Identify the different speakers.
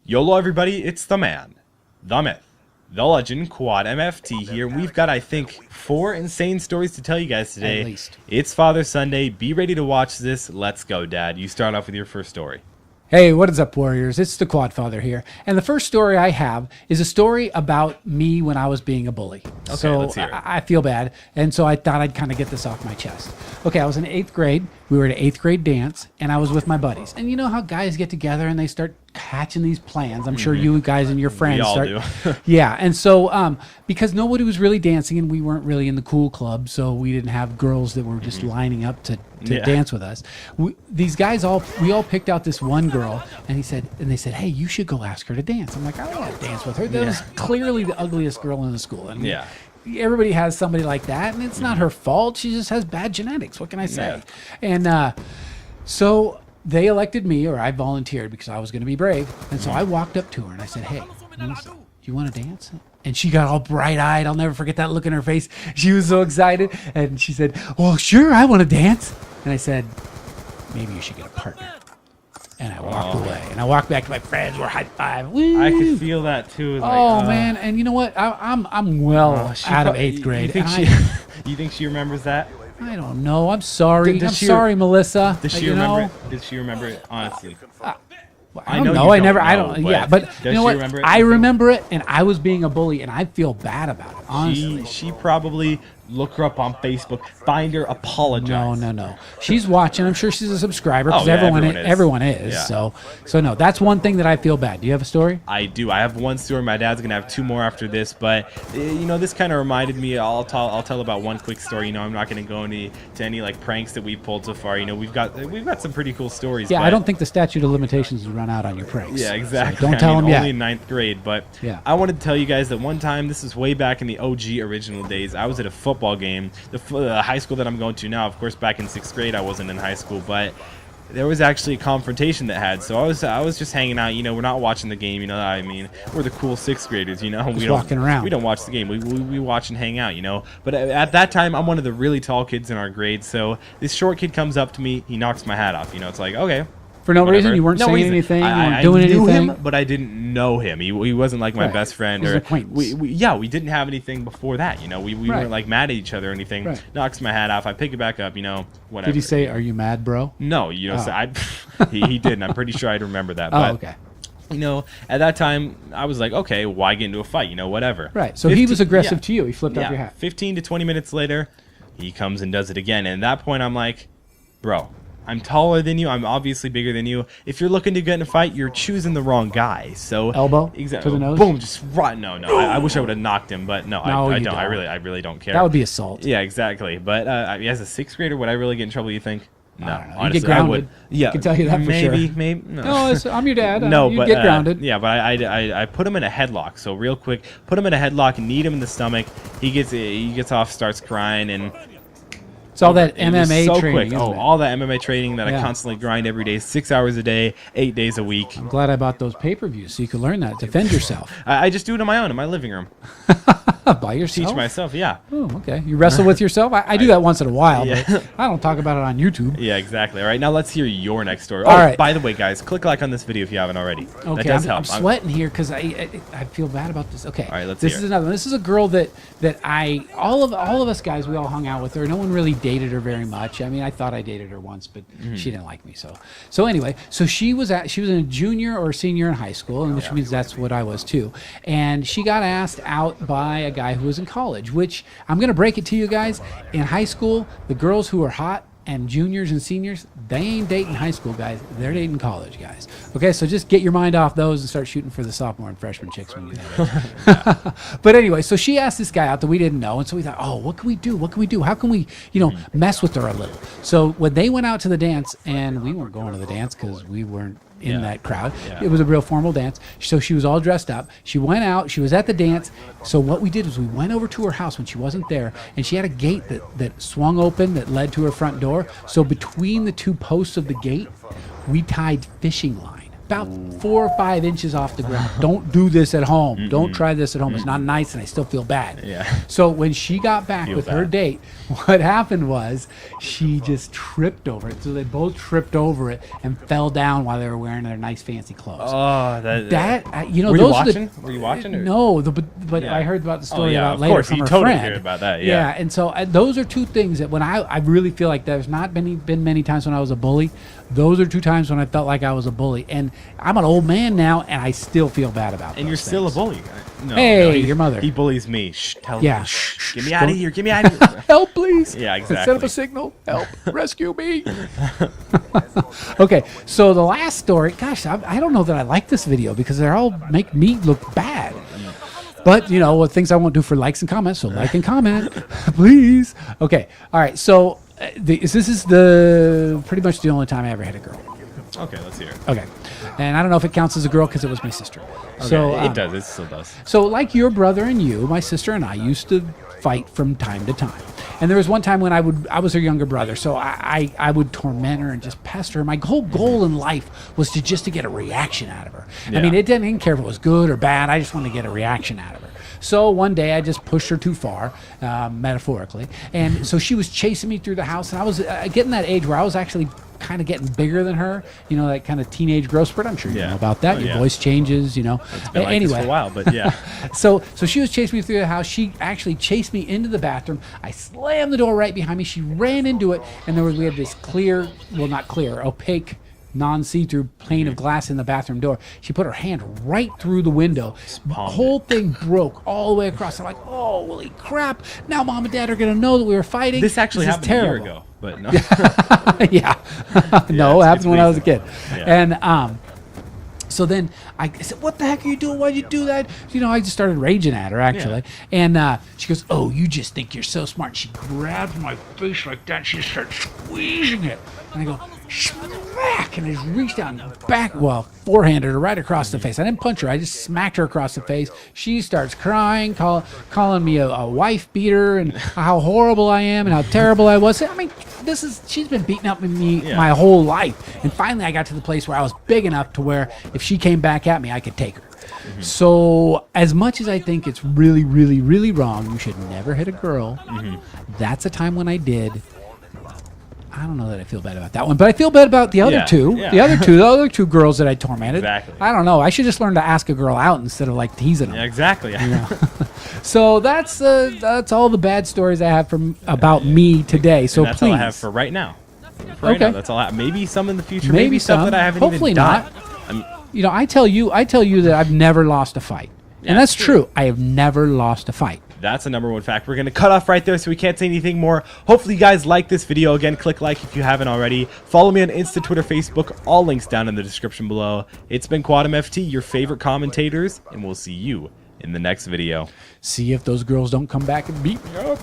Speaker 1: YOLO everybody, it's the man, the myth, the legend, Quadmft here. We've got, I think, 4 insane stories to tell you guys today.
Speaker 2: At least.
Speaker 1: It's Father Sunday. Be ready to watch this. Let's go, Dad. You start off with your first story.
Speaker 2: Hey, what is up, Warriors? It's the Quadfather here. And the first story I have is a story about me when I was being a bully.
Speaker 1: Okay,
Speaker 2: so
Speaker 1: let's hear it.
Speaker 2: I feel bad, and so I thought I'd kind of get this off my chest. Okay, I was in 8th grade. We were at an 8th grade dance, and I was with my buddies. And you know how guys get together and they start hatching these plans. I'm sure you guys and your friends
Speaker 1: We all
Speaker 2: start.
Speaker 1: do.
Speaker 2: Yeah, and so because nobody was really dancing and we weren't really in the cool club, so we didn't have girls that were just lining up to dance with us. These guys we all picked out this one girl, and they said, "Hey, you should go ask her to dance." I'm like, "I don't want to dance with her." That was clearly the ugliest girl in the school. And everybody has somebody like that, and it's not her fault. She just has bad genetics. What can I say? And so they elected me, or I volunteered because I was going to be brave. And so I walked up to her and I said, "Hey, Melissa, do you want to dance?" And she got all bright-eyed. I'll never forget that look in her face. She was so excited. And she said, "Well, sure, I want to dance." And I said, "Maybe you should get a partner." And I walked away. And I walked back to my friends. We're high-five. Woo!
Speaker 1: I could feel that, too.
Speaker 2: Like, man. And you know what? I'm well out of 8th grade.
Speaker 1: You think she remembers that?
Speaker 2: I don't know. I'm sorry.
Speaker 1: I'm
Speaker 2: sorry, Melissa.
Speaker 1: Does she remember it? Did she remember it, honestly?
Speaker 2: I don't know. But you know what?
Speaker 1: Remember it?
Speaker 2: I remember it, and I was being a bully, and I feel bad about it, honestly.
Speaker 1: She probably look her up on Facebook, find her, apologize.
Speaker 2: No. She's watching. I'm sure she's a subscriber because everyone is.
Speaker 1: Yeah.
Speaker 2: So no, that's one thing that I feel bad. Do you have a story?
Speaker 1: I do. I have one story. My dad's gonna have 2 more after this, but this kind of reminded me. I'll tell about one quick story. I'm not gonna go into any like pranks that we've pulled so far. We've got some pretty cool stories.
Speaker 2: Yeah, I don't think the statute of limitations has run out on your pranks.
Speaker 1: Yeah, exactly.
Speaker 2: So don't tell them yet.
Speaker 1: Only in 9th grade, but I wanted to tell you guys that one time. This is way back in the OG original days. I was at a football game. The high school that I'm going to now, of course, back in 6th grade, I wasn't in high school, but there was actually a confrontation that had. So I was just hanging out. We're not watching the game. You know what I mean? We're the cool 6th graders. We don't
Speaker 2: walking around.
Speaker 1: We don't watch the game. We watch and hang out. But at that time, I'm one of the really tall kids in our grade. So this short kid comes up to me. He knocks my hat off. It's like, okay.
Speaker 2: For no reason? You weren't saying anything? You weren't doing anything?
Speaker 1: I knew him, but I didn't know him. He wasn't like my best friend.
Speaker 2: He was an acquaintance.
Speaker 1: We didn't have anything before that. We weren't like mad at each other or anything.
Speaker 2: Right.
Speaker 1: Knocks my hat off. I pick it back up, whatever.
Speaker 2: Did he say, "Are you mad, bro"?
Speaker 1: No, he didn't. I'm pretty sure I'd remember that.
Speaker 2: Oh, okay.
Speaker 1: At that time, I was like, okay, why get into a fight? Whatever.
Speaker 2: Right. So he was aggressive to you. He flipped off your hat.
Speaker 1: 15 to 20 minutes later, he comes and does it again. And at that point, I'm like, bro, I'm taller than you. I'm obviously bigger than you. If you're looking to get in a fight, you're choosing the wrong guy. So
Speaker 2: elbow
Speaker 1: exactly
Speaker 2: to the nose.
Speaker 1: Boom, just right. No. I wish I would have knocked him, but no, I don't. I really don't care.
Speaker 2: That would be assault.
Speaker 1: Yeah, exactly. But as a 6th grader, would I really get in trouble? You think? No, honestly,
Speaker 2: you get grounded.
Speaker 1: I would. Yeah,
Speaker 2: I can tell you that for sure.
Speaker 1: Maybe.
Speaker 2: No, I'm your dad.
Speaker 1: No,
Speaker 2: you
Speaker 1: but
Speaker 2: get grounded.
Speaker 1: Yeah, but I put him in a headlock. So real quick, put him in a headlock, kneed him in the stomach. He gets off, starts crying, and
Speaker 2: it's all that MMA training.
Speaker 1: Quick. All that MMA training that I constantly grind every day, 6 hours a day, 8 days a week.
Speaker 2: I'm glad I bought those pay-per-views so you could learn that, defend yourself.
Speaker 1: I just do it on my own in my living room.
Speaker 2: By yourself?
Speaker 1: Teach myself, yeah.
Speaker 2: Oh, okay. You wrestle with yourself? I do that once in a while,
Speaker 1: yeah.
Speaker 2: But I don't talk about it on YouTube.
Speaker 1: Yeah, exactly. All right, now let's hear your next story.
Speaker 2: All right.
Speaker 1: By the way, guys, click like on this video if you haven't already.
Speaker 2: Okay,
Speaker 1: that does help.
Speaker 2: I'm sweating here because I feel bad about this. Okay.
Speaker 1: All right, let's
Speaker 2: This
Speaker 1: hear
Speaker 2: is
Speaker 1: it.
Speaker 2: another one. This is a girl that all of us guys, we all hung out with her. No one really dated her very much. I mean, I thought I dated her once, but she didn't like me. So anyway, so she was in a junior or senior in high school, and which means that's what I was too. And she got asked out by a guy who was in college, which I'm going to break it to you guys. In high school, the girls who are hot and juniors and seniors, they ain't dating high school guys. They're dating college guys. Okay, so just get your mind off those and start shooting for the sophomore and freshman chicks when you know. But anyway, so she asked this guy out that we didn't know, and so we thought, oh, what can we do? What can we do? How can we, mess with her a little? So when they went out to the dance, and we weren't going to the dance because we weren't in that crowd. Yeah. It was a real formal dance. So she was all dressed up. She went out. She was at the dance. So what we did was we went over to her house when she wasn't there, and she had a gate that swung open that led to her front door. So between the 2 posts of the gate, we tied fishing line. about 4 or 5 inches off the ground. Don't do this at home. Don't try this at home. It's not nice, and I still feel bad.
Speaker 1: Yeah.
Speaker 2: So when she got back with her date, what happened was she just tripped over it. So they both tripped over it and fell down while they were wearing their nice fancy clothes.
Speaker 1: Oh,
Speaker 2: you know,
Speaker 1: were
Speaker 2: those
Speaker 1: you
Speaker 2: are
Speaker 1: watching? Were you watching? Or?
Speaker 2: No, but I heard about the story about later from her
Speaker 1: totally
Speaker 2: friend.
Speaker 1: Heard about that.
Speaker 2: Yeah, and so those are two things that when I really feel like there's not been many times when I was a bully. Those are 2 times when I felt like I was a bully, and I'm an old man now, and I still feel bad about.
Speaker 1: And you're still a bully. No,
Speaker 2: hey, your mother.
Speaker 1: He bullies me. Shh, tell me. Shh, get me out of here. Get me out of here.
Speaker 2: Help, please.
Speaker 1: Yeah, exactly.
Speaker 2: Set up a signal. Help. Rescue me. Okay, so the last story. Gosh, I don't know that I like this video because they all make me look bad. But, you know, things I won't do for likes and comments, so like and comment, please. Okay, all right, so this is pretty much the only time I ever had a girl.
Speaker 1: Okay, let's hear it.
Speaker 2: Okay, and I don't know if it counts as a girl because it was my sister.
Speaker 1: Okay,
Speaker 2: So
Speaker 1: it does. It still does.
Speaker 2: So like your brother and you, my sister and I used to fight from time to time. And there was one time when I was her younger brother, so I would torment her and just pester her. My whole goal in life was to get a reaction out of her.
Speaker 1: Yeah.
Speaker 2: I mean, it didn't care if it was good or bad. I just wanted to get a reaction out of her. So one day I just pushed her too far, metaphorically. And so she was chasing me through the house, and I was getting that age where I was actually kind of getting bigger than her, you know, that kind of teenage growth spurt. I'm sure you know about that. Your voice changes, you know.
Speaker 1: It's been like this for a while, but yeah.
Speaker 2: So she was chasing me through the house. She actually chased me into the bathroom. I slammed the door right behind me. She ran into it, and we had this clear, well, not clear, opaque, non-see-through pane of glass in the bathroom door. She put her hand right through the window. The whole thing broke all the way across. I'm like, oh, holy crap. Now Mom and Dad are going to know that we were fighting.
Speaker 1: This actually happened
Speaker 2: terrible.
Speaker 1: a year ago, but no.
Speaker 2: Yeah. No, it happened when I was a kid.
Speaker 1: Yeah.
Speaker 2: And so then I said, what the heck are you doing? Why'd you do that? You know, I just started raging at her, actually. Yeah. And she goes, oh, you just think you're so smart. She grabbed my face like that. She just started squeezing it. And I go, smack! And I just reached down forehanded her right across the face. I didn't punch her. I just smacked her across the face. She starts crying, calling me a wife beater and how horrible I am and how terrible I was. I mean, she's been beating up with me my whole life. And finally I got to the place where I was big enough to where if she came back at me, I could take her. Mm-hmm. So as much as I think it's really, really, really wrong, you should never hit a girl. Mm-hmm. That's a time when I did. I don't know that I feel bad about that one, but I feel bad about the other two. Yeah. The other two girls that I tormented.
Speaker 1: Exactly.
Speaker 2: I don't know. I should just learn to ask a girl out instead of like teasing them.
Speaker 1: Yeah, exactly.
Speaker 2: You know? So that's all the bad stories I have about me today. So
Speaker 1: and that's
Speaker 2: please.
Speaker 1: all I have for right now. Now, that's all I have. Maybe some in the future. Maybe
Speaker 2: some
Speaker 1: stuff that I haven't
Speaker 2: Hopefully
Speaker 1: even done.
Speaker 2: Not. You know, I tell you that I've never lost a fight, and that's true. I have never lost a fight.
Speaker 1: That's a number one fact. We're going to cut off right there so we can't say anything more. Hopefully you guys like this video. Again, click like if you haven't already. Follow me on Insta, Twitter, Facebook. All links down in the description below. It's been Quadmft, your favorite commentators, and we'll see you in the next video.
Speaker 2: See if those girls don't come back and beat me up.